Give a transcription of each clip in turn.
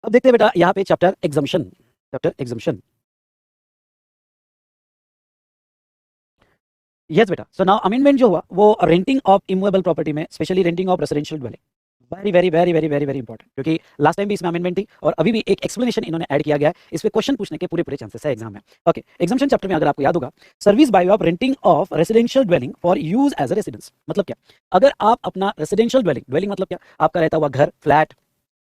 अब देखते हैं बेटा यहाँ पे चैप्टर एग्जाम्पशन। यस बेटा, सो नाउ अमेंडमेंट जो हुआ वो रेंटिंग ऑफ इमूवेबल प्रॉपर्टी में, specially renting of residential dwelling, very very very very very very important, क्योंकि लास्ट टाइम भी इसमें अमेंडमेंट थी और अभी भी एक एक्सप्लेनेशन इन्होंने ऐड किया गया है। इस पे क्वेश्चन पूछने के पूरे पूरे चांसेस है एग्जाम में। ओके, एग्जाम्पशन चैप्टर में अगर आपको याद होगा, service by of renting of residential dwelling for use as a residence, मतलब क्या, अगर आप अपना रेसिडेंशियल ड्वेलिंग मतलब क्या, आपका रहता हुआ घर, फ्लैट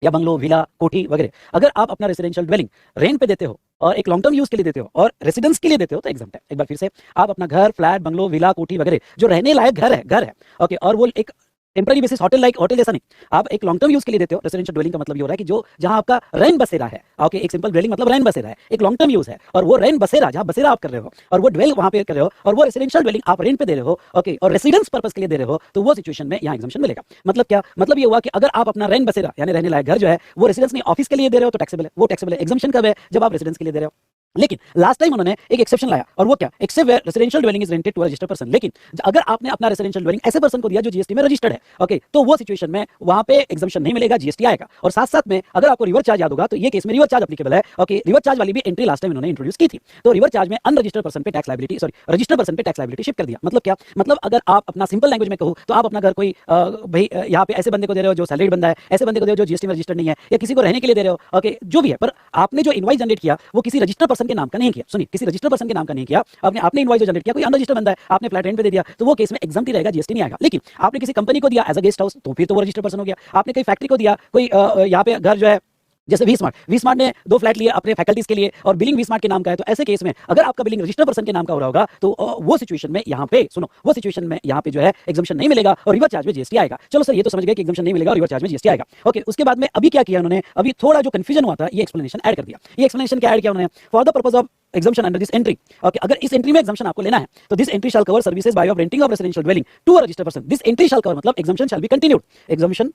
या बंगलो, विला, कोठी वगैरह, अगर आप अपना रेसिडेंशियल ड्वेलिंग रेंट पे देते हो और एक लॉन्ग टर्म यूज के लिए देते हो और रेसिडेंस के लिए देते हो तो एग्जाम्प्ट है। एक बार फिर से, आप अपना घर, फ्लैट, बंगलो, विला, कोठी वगैरह जो रहने लायक घर है, ओके, और वो एक टेम्पररी बेसिस, होटल जैसा नहीं, आप एक लॉन्ग टर्म यूज के लिए देते हो। रेसिडेंशियल ड्वेलिंग का मतलब ये हो रहा है कि जो जहां आपका रैन बसेरा है, ओके, एक सिंपल ड्वेलिंग मतलब रैन बसेरा है, एक लॉन्ग टर्म यूज है, और वो रैन बसेरा जहां बसेरा आप कर रहे हो और वो ड्वेल वहां पे कर रहे हो और वो रेसिडेंशियल ड्वेलिंग आप रेंट पे दे रहे हो, ओके, और रेसिडेंस पर्पस के लिए दे रहे हो, तो वो सिचुएशन में यहाँ एग्जाम्पशन मिलेगा। मतलब क्या, मतलब ये हुआ कि अगर आप अपना रैन बसेरा यानी रहने लायक घर जो है वो रेसिडेंस नहीं ऑफिस के लिए दे रहे हो तो टैक्सेबल है, वो टैक्सेबल है। एग्जाम्पशन कब है, जब आप रेसिडेंस के लिए दे रहे हो। लेकिन लास्ट टाइम उन्होंने एक एक्सेप्शन लाया, और वो क्या, except where residential dwelling is rented to a registered person. लेकिन अगर आपने अपना रेसिडेंशियल ड्वेलिंग ऐसे पर्सन को दिया जो जीएसटी में रजिस्टर्ड है, ओके, तो वो सिचुएशन में वहां पे एग्जाम्पशन नहीं मिलेगा, जीएसटी आएगा। और साथ साथ में अगर आपको रिवर चार्ज याद होगा तो ये केस में रिवर चार्ज एप्लीकेबल है, ओके, रिवर चार्ज वाली भी एंट्री लास्ट टाइम इन्होंने इंट्रोड्यूस की थी। तो रिवर चार्ज में अनरजिस्टर्ड पर्सन पे tax liability, sorry, registered person पे टैक्स लायबिलिटी शिफ्ट कर दिया। मतलब क्या, मतलब अगर आप अपना सिंपल लैंग्वेज में कहूं तो आप अपना घर कोई भाई यहाँ पे ऐसे बंदे को दे रहे हो जो सैलरीड बंदा है, ऐसे बंदे को दे रहे हो जो जीएसटी में रजिस्टर्ड नहीं है, या किसी को रहने के लिए दे रहे हो, ओके, जो भी है, पर आपने जो इनवॉइस जनरेट किया वो किसी रजिस्टर्ड पर्सन के नाम का नहीं किया। किसी रजिस्टर्ड पर्सन के नाम का नहीं किया, आपने इनवॉइस जो जनरेट किया कोई अनरजिस्टर्ड बंदा है, आपने फ्लैट रेंट पे दे दिया, तो वो केस में एग्जाम्प्ट ही रहेगा, जीएसटी नहीं आएगा। लेकिन आपने किसी कंपनी को दिया एज अ गेस्ट हाउस तो फिर तो वो रजिस्टर्ड पर्सन हो गया। आपने कोई फैक्ट्री को दिया, कोई यहाँ पे घर जो है, जैसे वी स्मार्ट ने 2 फ्लैट लिए अपने फैकल्टीज के लिए और बिलिंग वी स्मार्ट के नाम का है, तो ऐसे केस में अगर आपका बिलिंग रजिस्टर्ड पर्सन के नाम का हो रहा होगा तो वो सिचुएशन में यहाँ पे सुनो, वो सिचुएशन में यहाँ पे जो है एग्जाम्पशन नहीं मिलेगा और रिवर चार्ज में जीएसटी आएगा। चलो सर, ये तो समझ गए कि एग्जाम्पशन नहीं मिलेगा और रिवर चार्ज में जीएसटी आएगा। ओके, उसके बाद में अभी क्या किया उन्होंने, अभी थोड़ा जो कंफ्यूजन हुआ था ये एक्सप्लेनेशन ऐड कर दिया। ये एक्सप्लेनेशन क्या ऐड किया उन्होंने, for the purpose of exemption under this entry, okay, अगर इस एंट्री में एग्जाम्पशन आपको लेना है तो this entry shall cover services by of renting of residential dwelling to a registered person. This entry shall cover मतलब exemption shall be continued, exemption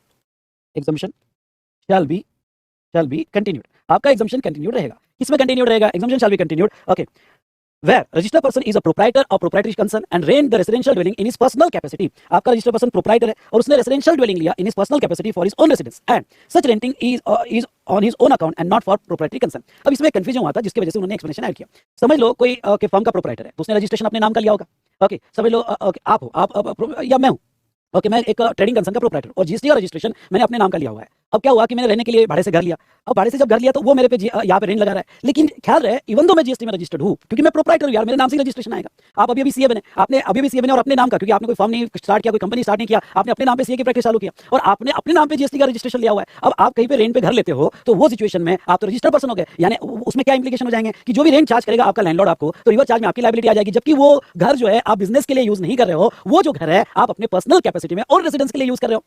shall be continued, आपका exemption continued रहेगा। किसमें continued रहेगा, exemption shall be continued, okay, where registered person is a proprietor or proprietary concern and rent the residential dwelling in his personal capacity। आपका registered person proprietor है और उसने residential dwelling लिया in his personal capacity for his own residence and such renting is on his own account and not for proprietary concern। अब इसमें confusion हुआ था जिसकी वजह से उन्होंने एक्सप्लेनेशन ऐड किया। समझ लो कोई के फर्म का प्रोप्राइटर है तो उसने रजिस्ट्रेशन अपने नाम का लिया होगा, ओके, समझ लो आप हो, आप या मैं हूं, ओके, मैं एक ट्रेडिंग कंसर्न का प्रोप्राइटर और जीएसटी का रजिस्ट्रेशन मैंने अपने नाम का लिया हुआ है। अब क्या हुआ कि मैंने रहने के लिए भाड़े से घर लिया, अब भाड़े से जब घर लिया तो वो मेरे पे यहाँ पे रेंट लगा रहा है, लेकिन ख्याल रहे इवन दो मैं जीएसटी में रजिस्टर्ड हूँ क्योंकि मैं प्रोप्राइटर हूँ यार, मेरे नाम से रजिस्ट्रेशन आएगा। आप अभी सीए बने, आपने अभी सीए बने और अपने नाम का, क्योंकि आपने कोई फर्म नहीं स्टार्ट किया, कोई कंपनी स्टार्ट नहीं किया, आपने अपने नाम पे सीए की प्रैक्टिस चालू किया और आपने अपने नाम पे जीएसटी का रजिस्ट्रेशन लिया हुआ है। अब आप कहीं पे रेंट पे घर लेते हो तो वो सिचुएशन में आप तो रजिस्टर्ड पर्सन हो गए, यानी उसमें क्या इंप्लीकेशन हो जाएंगे कि जो भी रेंट चार्ज करेगा आपका लैंडलॉर्ड आपको, तो रिवर चार्ज में आपकी लायबिलिटी आ जाएगी, जबकि वो घर जो है आप बिजनेस के लिए यूज नहीं कर रहे हो, वो जो घर है आप अपने पर्सनल कैपेसिटी में और रेजिडेंस के लिए यूज कर रहे हो।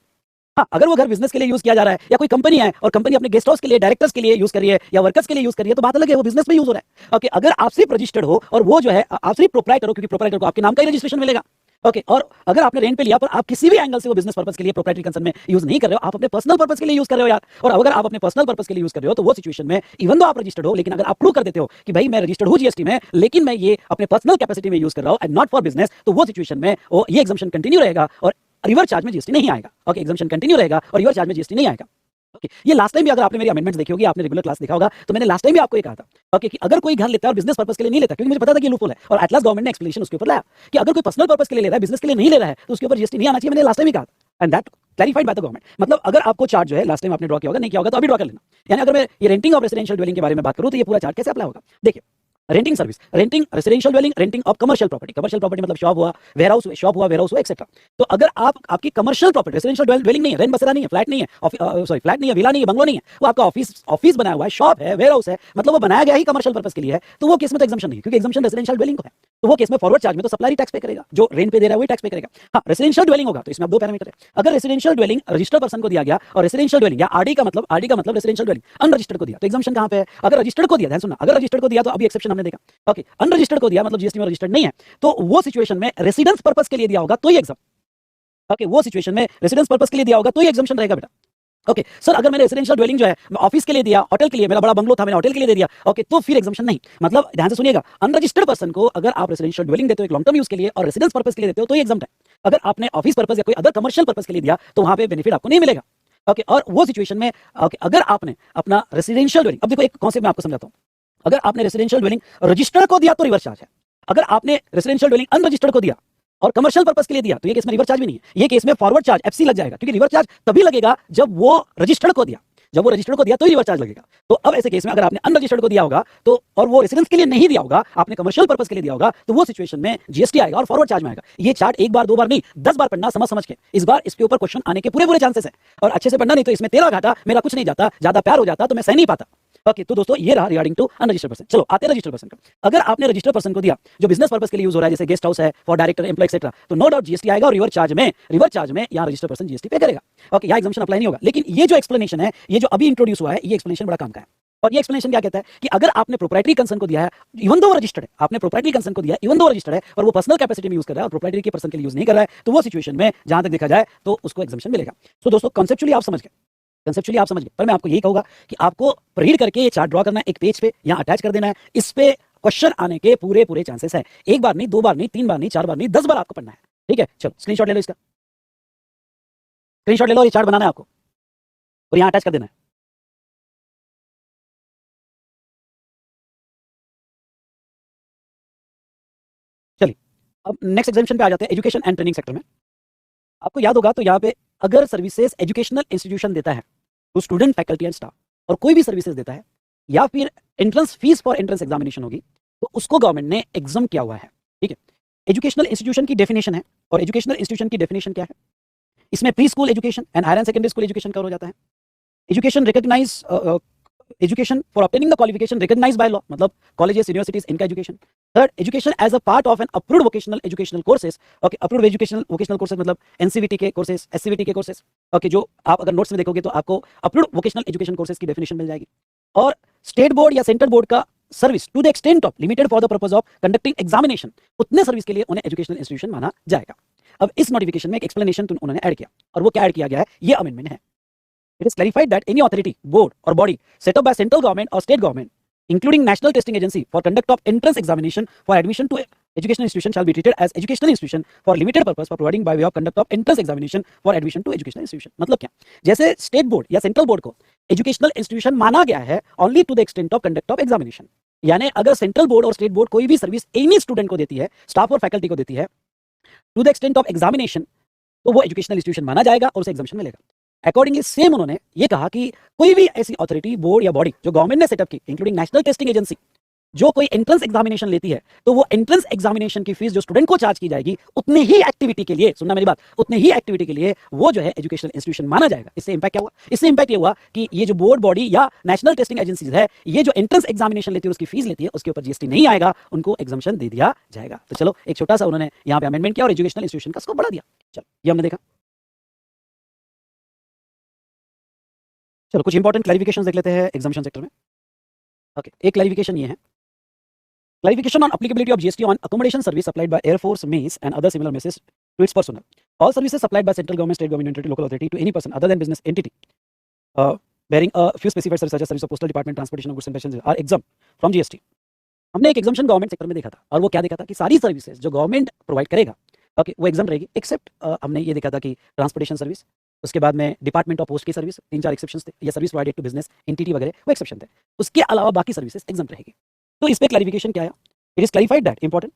हाँ, अगर वो घर बिजनेस के लिए यूज किया जा रहा है या कोई कंपनी है और कंपनी अपने गेस्ट हाउस के लिए, डायरेक्टर्स के लिए यूज कर रही है या वर्कर्स के लिए यूज कर रही है तो बात अलग है, वो बिजनेस में यूज हो रहा है। ओके, अगर आप सिर्फ रजिस्टर्ड हो और वो जो है आप सिर्फ प्रोप्राइटर हो, क्योंकि प्रोप्राइटर को आपके नाम का ही रजिस्ट्रेशन मिलेगा, ओके, और अगर आपने रेंट पे लिया पर आप किसी भी एंगल से वो बिजनेस पर्पस के लिए प्रोप्राइटरी कंसर्न में यूज नहीं कर रहे हो, आप अपने पर्सनल पर्पस के लिए यूज कर रहे हो यार, और अगर आप अपने पर्सनल पर्पस के लिए यूज कर रहे हो तो वो सिचुएशन में इवन दो आप रजिस्टर्ड हो, लेकिन अगर आप प्रूव कर देते हो कि भाई मैं रजिस्टर्ड हूं जीएसटी में लेकिन मैं ये अपने पर्सनल कैपेसिटी में यूज कर रहा हूं एंड नॉट फॉर बिजनेस, तो वो सिचुएशन में वो ये एग्जाम्पशन कंटिन्यू रहेगा और रिवर चार्ज में जीएसटी नहीं आएगा। ओके, एग्जाम्पशन कंटिन्यू रहेगा और रिवर चार्ज में जीएसटी नहीं आएगा। ओके, ये लास्ट टाइम भी अगर आपने मेरी अमेंडमेंट्स देखी होगी, आपने रेगुलर क्लास देखा होगा, तो मैंने लास्ट टाइम भी आपको ये कहा था, ओके, कि अगर कोई घर लेता है और बिजनेस पर्पस के लिए नहीं लेता, क्योंकि मुझे पता था कि ये लूपहोल है और एट लास्ट गवर्नमेंट ने एक्सप्लेनेशन उसके ऊपर लाया कि अगर कोई पर्सनल पर्पस के लिए ले रहा है, बिजनेस के लिए नहीं ले रहा है, तो उसके ऊपर जीएसटी नहीं आना चाहिए। मैंने लास्ट टाइम ही कहा था and that clarified by the government. मतलब अगर आपको चार्ट जो है लास्ट टाइम आपने ड्रॉ किया होगा, नहीं किया होगा तो अभी ड्रॉ कर लेना। यानी अगर मैं ये रेंटिंग ऑफ रेसिडेंशियल ड्वेलिंग के बारे में बात करूं तो ये पूरा चार्ट कैसे अप्लाई होगा, देखिए, renting service, renting residential dwelling, renting of commercial property मतलब शॉप हुआ, वेयर हाउस हुआ एक्सेट्रा। तो अगर आप आपकी कमर्शियल प्रॉपर्टी, रेसिडेंशियल ड्वेलिंग नहीं है, रेंट बसेरा नहीं है, फ्लैट नहीं है, फ्लैट नहीं है, विला नहीं है, बंगलो नहीं है, वो आपका ऑफिस बनाया हुआ है, शॉप है, वेयर हाउस है, मतलब वो बनाया गया ही कमर्शियल पर्पस के लिए है, तो वो केस में तो एग्जाम्पशन नहीं, क्योंकि एग्जाम्पशन रेसिडेंशियल ड्वेलिंग को है, तो वो केस में फॉरवर्ड चार्ज में तो सप्लाई टैक्स पे करेगा, जो रेंट पे दे रहा है वही टैक्स पे करेगा। हाँ, रेसिडेंशियल ड्वेलिंग होगा तो इसमें अब दो पैरामीटर है, अगर रेसिडेंशियल ड्वेलिंग रजिस्टर्ड पर्सन को दिया गया और रेसिडेंशियल ड्वेलिंग या आरडी का मतलब रेसिडेंशियल ड्वेलिंग अनरजिस्टर्ड को दिया तो एग्जाम्पशन कहां पे है, अगर रजिस्टर्ड को दिया, ध्यान सुनना, अगर रजिस्टर्ड को दिया तो अभी एक्सेप्शन हमने देखा, ओके, अनरजिस्टर्ड को दिया मतलब जीएसटी में रजिस्टर्ड नहीं है, तो वो सिचुएशन में रेसिडेंस पर्पस के लिए दिया होगा तो ये एग्जाम, ओके, वो सिचुएशन में रेसिडेंस पर्पस के लिए दिया होगा तो ये एग्जाम्पशन रहेगा बेटा। ओके सर, अगर मैंने रेसिडेंशियल ड्वेलिंग जो है ऑफिस के लिए दिया, होटल के लिए, मेरा बड़ा बंगलो था मैंने होटल के लिए दे दिया, ओके, तो फिर एग्जाम्पशन नहीं। मतलब ध्यान से सुनिएगा, अनरजिस्टर्ड पर्सन को अगर आप रेसिडेंशियल ड्वेलिंग देते हो एक लॉन्ग टर्म यूज के लिए और रेसिडेंस पर्पस के लिए देते हो तो ये एग्जाम्प्ट है। अगर आपने ऑफिस पर्पस या कोई अदर कमर्शियल पर्पस के लिए दिया तो वहां पे बेनिफिट आपको नहीं मिलेगा। ओके, और वो सिचुएशन में ओके, अगर आपने अपना रेसिडेंशियल ड्वेलिंग, अब देखो एक कॉन्सेप्ट मैं आपको समझाता हूँ, अगर आपने रेसिडेंशियल ड्वेलिंग रजिस्टर्ड को दिया तो रिवर्स चार्ज है, अगर आपने रेसिडेंशियल ड्वेलिंग अनरजिस्टर्ड को दिया और कमर्शियल पर्पस के लिए दिया तो ये केस में रिवर्स चार्ज भी नहीं है, ये केस में फॉरवर्ड चार्ज एफसी लग जाएगा, क्योंकि रिवर्स चार्ज तभी लगेगा जब वो रजिस्टर्ड को दिया, जब वो रजिस्टर्ड को दिया तो ही रिवर्स चार्ज लगेगा। तो अब ऐसे केस में अगर आपने अनरजिस्टर्ड को दिया होगा तो, और वो रेसिडेंस के लिए नहीं दिया होगा, आपने कमर्शियल पर्पस के लिए दिया होगा, तो वो सिचुएशन में जीएसटी आएगा और फॉरवर्ड चार्ज में आएगा। ये चार्ट एक बार दो बार नहीं 10 बार पढ़ना समझ समझ के, इस बार इसके ऊपर क्वेश्चन आने के पूरे पूरे चांसेस है, और अच्छे से पढ़ना नहीं तो इसमें तेरा घाटा मेरा कुछ नहीं जाता, ज्यादा प्यार हो जाता तो मैं सह नहीं पाता। ओके, तो दोस्तों ये रहा रिगार्डिंग टू अनरजिस्टर्ड पर्सन। चलो आते हैं रजिस्टर्ड पर्सन का। अगर आपने रजिस्टर्ड पर्सन को दिया जो बिजनेस पर्पस के लिए यूज हो रहा है, जैसे गेस्ट हाउस है फॉर डायरेक्टर एम्प्लॉय एक्सेट्रा, तो नो डाउट जीएसटी आएगा और रिवर्स चार्ज में यहाँ रजिस्टर्ड पर्सन जीएसटी पे करेगा। ओके, यहाँ एग्जाम्पशन अप्लाई नहीं होगा, लेकिन ये जो एक्सप्लेनेशन है, ये जो अभी इंट्रोड्यूस हुआ है, ये एक्सप्लेनेशन बड़ा काम का है। और ये एक्सप्लेनेशन क्या कहता है कि अगर आपने प्रोप्राइटरी कंसर्न को दिया है, इवन दो रजिस्टर्ड है, आपने प्रोप्राइटरी कंसर्न को दिया इवन दो रजिस्टर्ड है, और वो पर्सनल कैपेसिटी में यूज कर रहा है और प्रोप्राइटरी के पर्सन के लिए यूज नहीं कर रहा है, तो वो सिचुएशन में जहां तक देखा जाए तो उसको एग्जम्पशन मिलेगा। तो दोस्तों कंसेप्चुअली आप समझ गए, पर मैं आपको यही कहूंगा कि आपको रीड करके ये चार्ट ड्रॉ करना है, एक पेज पे यहाँ अटैच कर देना है, इस पे क्वेश्चन आने के पूरे पूरे चांसेस है। एक बार नहीं, दो बार नहीं, तीन बार नहीं, चार बार नहीं, 10 बार आपको पढ़ना है। ठीक है, चलो स्क्रीनशॉट ले लो, इसका स्क्रीनशॉट ले लो और ये चार्ट बनाना है आपको और यहाँ अटैच कर देना है। चलिए अब नेक्स्ट एग्जामिशन पे आ जाते हैं, एजुकेशन एंड ट्रेनिंग सेक्टर में। आपको याद होगा तो यहाँ पे अगर सर्विसेज एजुकेशनल इंस्टीट्यूशन देता है तो स्टूडेंट, फैकल्टी एंड स्टाफ, और कोई भी सर्विसेज देता है या फिर entrance fees for entrance examination होगी तो उसको गवर्नमेंट ने एग्जाम किया हुआ है। ठीक है, एजुकेशनल इंस्टीट्यूशन की डेफिनेशन है, और एजुकेशनल इंस्टीट्यूशन की डेफिनेशन क्या है, इसमें pre school education and higher and secondary school education cover हो जाता है। Education recognise education for obtaining the qualification recognised by law, मतलब कॉलेजेस यूनिवर्सिटीज इनका education. Third, education as a part of an approved vocational educational courses. Okay, approved educational vocational courses मतलब NCVT के courses, SCVT के courses. Okay, जो आप अगर notes में देखोगे तो आपको अप्रूव्ड वोकेशनल एजुकेशन कोर्सेज की डेफिनेशन मिल जाएगी। और स्टेट बोर्ड या सेंट्रल बोर्ड का service to the extent of limited for the purpose of conducting examination, उतने सर्विस के लिए उन्हें एजुकेशनल इंस्टीट्यूशन माना जाएगा। अब इस नोटिफिकेशन में एक एक्सप्लेनेशन उन्होंने ऐड किया, और वो क्या ऐड किया गया है, ये अमेंडमेंट है। It is clarified that any authority, board or body set up by central government or state government, including National Testing Agency for conduct of entrance examination for admission to educational institution shall be treated as educational institution for limited purpose for providing by way of conduct of entrance examination for admission to educational institution। मतलब क्या, जैसे state board या central board को educational institution माना गया है only to the extent of conduct of examination, यानी अगर सेंट्रल बोर्ड और स्टेट बोर्ड कोई भी सर्विस एनी स्टूडेंट को देती है, स्टाफ और फैकल्टी को देती है to the extent of examination, तो वो एजुकेशनल इंस्टीट्यूशन माना जाएगा और उसे एग्जामिशन मिलेगा। अकॉर्डिंगली सेम उन्होंने ये कहा कि कोई भी ऐसी अथॉरिटी, बोर्ड या बॉडी जो गवर्नमेंट ने सेटअप की, इंक्लूडिंग नेशनल टेस्टिंग एजेंसी, जो कोई एंट्रेंस एग्जामिनेशन लेती है, तो वो एंट्रेंस एग्जामिनेशन की फीस जो स्टूडेंट को चार्ज की जाएगी, उतनी ही एक्टिविटी के लिए, सुनना मेरी बात, उतनी ही एक्टिविटी के लिए वो जो है एजुकेशनल इंस्टीट्यूशन माना जाएगा। इससे इंपैक्ट क्या हुआ, इससे इंपैक्ट ये हुआ कि ये जो बोर्ड, बॉडी या नेशनल टेस्टिंग एजेंसीज है, ये जो एंट्रेंस एग्जामिनेशन लेती है उसकी फीस लेती है, उसके ऊपर जीएसटी नहीं आएगा, उनको एग्जाम्पशन दे दिया जाएगा। तो चलो एक छोटा सा उन्होंने यहाँ पे अमेंडमेंट किया और एजुकेशनल इंस्टीट्यूशन का स्कोप बढ़ा दिया। चलो ये हमने देखा। चलो कुछ इंपॉर्टेंट क्लैरिफिकेशंस देख लेते हैं एग्जामिनेशन सेक्टर में। ओके, एक क्लैरिफिकेशन ये है, clarification on applicability of GST on accommodation service supplied by Air Force, MES and other similar messes to its personnel. All services supplied by central government, state government entity, local authority to any person other than business entity bearing a few specified services such as service of postal department, transportation of goods and passengers are exempt from GST. हमने एक exemption government sector में देखा था, और वो क्या देखा था कि सारी सर्विसेज जो गवर्नमेंट प्रोवाइड करेगा, ओके, वो एग्जाम रहेगी, एक्सेप्ट हमने ये देखा था कि ट्रांसपोर्टेशन सर्विस, उसके बाद में डिपार्टमेंट ऑफ पोस्ट की सर्विस, 3-4 एक्सेप्शंस थे, या service provided to business entity वगैरह, वो एक्सेप्शन थे। उसके अलावा बाकी सर्विसेज एग्जाम रहेगी। तो इस पे क्लैरिफिकेशन क्या आया, it is clarified that important,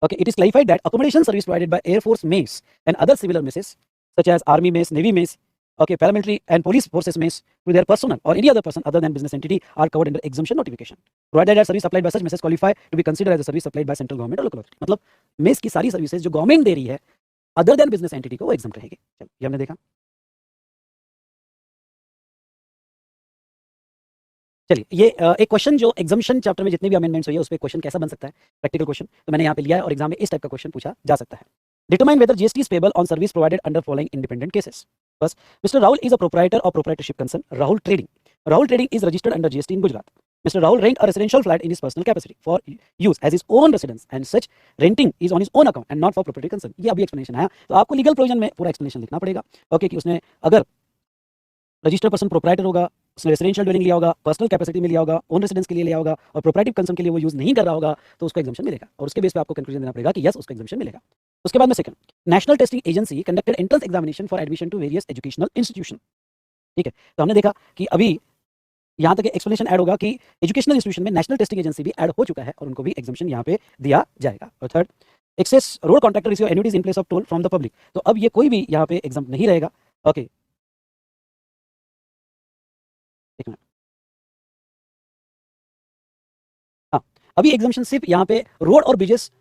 okay, it is clarified that accommodation service provided by Air Force, MES and other similar messes such as Army MES, Navy MES, okay, paramilitary and police forces MES to their personnel or any other person other than business entity are covered under exemption notification provided that service supplied by such messes qualify to be considered as a service supplied by central government or local authority। मतलब MES की सारी services जो government दे रही है other than business entity को वो exam रहेगी। चलो ये हमने देखा। चलिए ये एक क्वेश्चन जो एग्जामिनेशन चैप्टर में जितने भी अमेंडमेंट्स हुई है उस पे क्वेश्चन कैसा बन सकता है, प्रैक्टिकल क्वेश्चन, तो मैंने यहाँ पे लिया है और एग्जाम में इस टाइप का क्वेश्चन पूछा जा सकता है। Determine whether GST is payable on service provided under following independent cases. First, mister Rahul is a proprietor of proprietorship concern Rahul trading. Rahul trading is registered under GST in Gujarat. Mr. Rahul rent a residential flat in his personal capacity for use as his own residence and such renting is on his own account and not for property concern। ये अभी explanation आया, तो आपको legal provision में पूरा explanation लिखना पड़ेगा, okay, कि उसने अगर रजिस्टर्ड पर्सन प्रोप्राइटर होगा, उसने रेसिडेंशियल ड्वेलिंग लिया होगा, पर्सनल कैपेसिटी में लिया होगा, ओन रेसिडेंस के लिए लिया होगा और प्रोप्राइटिव कंसर्न के लिए वो यूज नहीं कर रहा होगा, तो उसको एग्जाम्पशन मिलेगा, और उसके बेस पे आपको कंक्लूजन देना पड़ेगा कि यस उसको एग्जाम्पशन मिलेगा। उसके बाद में second, national testing agency conducted entrance examination for admission to various educational institution. ठीक है, तो हमने देखा कि अभी यहाँ तक एक्सप्लेनेशन ऐड होगा कि एजुकेशनल इंस्टीट्यूशन में नेशनल टेस्टिंग एजेंसी भी ऐड हो चुका है और उनको भी एग्जामिशन यहाँ पे दिया जाएगा। और third, access road contractor receive annuities in place of toll from the public. तो अब ये कोई भी यहाँ पे एग्जाम नहीं रहेगा। ओके, एक मिनट, हाँ, अभी एग्जामिशन सिर्फ यहाँ पे रोड और ब्रिजेस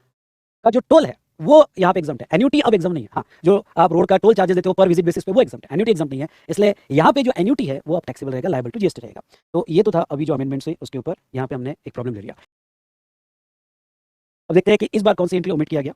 का जो टोल है वो यहाँ पे एग्जाम है, एन्युटी अब एग्जाम नहीं है। हाँ, जो आप रोड का टोल चार्जेस देते हो पर विजिट बेसिस पे वो एग्जाम है, एन्युटी एग्जाम नहीं है, इसलिए यहाँ पे जो एन्युटी है वो अब टैक्सेबल रहेगा, लायबल टू जीएसटी रहेगा। तो ये तो था अभी जो अमेंडमेंट्स है उसके ऊपर यहाँ पे हमने एक प्रॉब्लम ले लिया। अब देखते हैं कि इस बार कौन सी एंट्री ओमिट किया गया।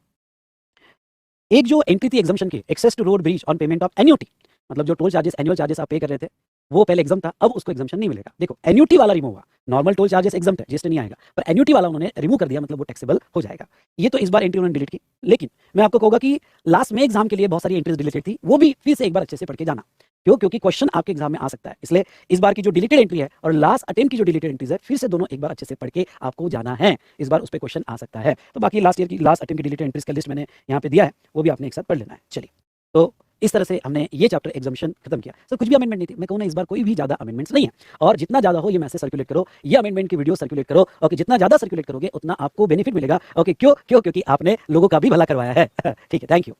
एक जो एंट्री थी एग्जामिशन की, access to road bridge on payment of annuity, मतलब जो टोल चार्जेस एनुअल चार्जेस आप पे कर रहे थे वो पहले एग्जाम था, अब उसको एग्जामिशन नहीं मिलेगा। देखो एन्युटी वाला रिमूव हुआ, नॉर्मल टोल चार्जेस एग्जाम है, जीएसटी नहीं आएगा, पर एन्युटी वाला उन्होंने रिमूव कर दिया, मतलब वो टैक्सेबल हो जाएगा। ये तो इस बार एंट्री उन्होंने डिलीट की, लेकिन मैं आपको कहूंगा कि लास्ट में एग्जाम के लिए बहुत सारी एंट्रीज डिलीटेड थी, वो भी फिर से एक बार अच्छे से पढ़ के जाना। क्यों? क्योंकि क्वेश्चन आपके एग्जाम में आ सकता है, इसलिए इस बार की जो डिलीटेड एंट्री है और लास्ट अटेम्प्ट की जो डिलीटेड एंट्रीज है फिर से दोनों एक बार अच्छे से पढ़ के आपको जाना है, इस बार उस पर क्वेश्चन आ सकता है। तो बाकी लास्ट ईयर की लास्ट अटेम्प्ट की डिलीटेड एंट्रीज का लिस्ट मैंने यहाँ पे दिया है, वो भी आपने एक साथ पढ़ लेना है। चलिए, तो इस तरह से हमने ये चैप्टर एग्जामिशन खत्म किया। सर कुछ भी अमेंडमेंट नहीं थी, मैं कहूँ ना इस बार कोई भी ज्यादा अमेंडमेंट्स नहीं है, और जितना ज्यादा हो ये मैसेज सर्कुलेट करो, ये अमेंडमेंट की वीडियो सर्कुलेट करो, ओके, जितना ज्यादा सर्कुलेट करोगे उतना आपको बेनिफिट मिलेगा। ओके, क्यों? क्योंकि आपने लोगों का भी भला करवाया है। ठीक है, थैंक यू।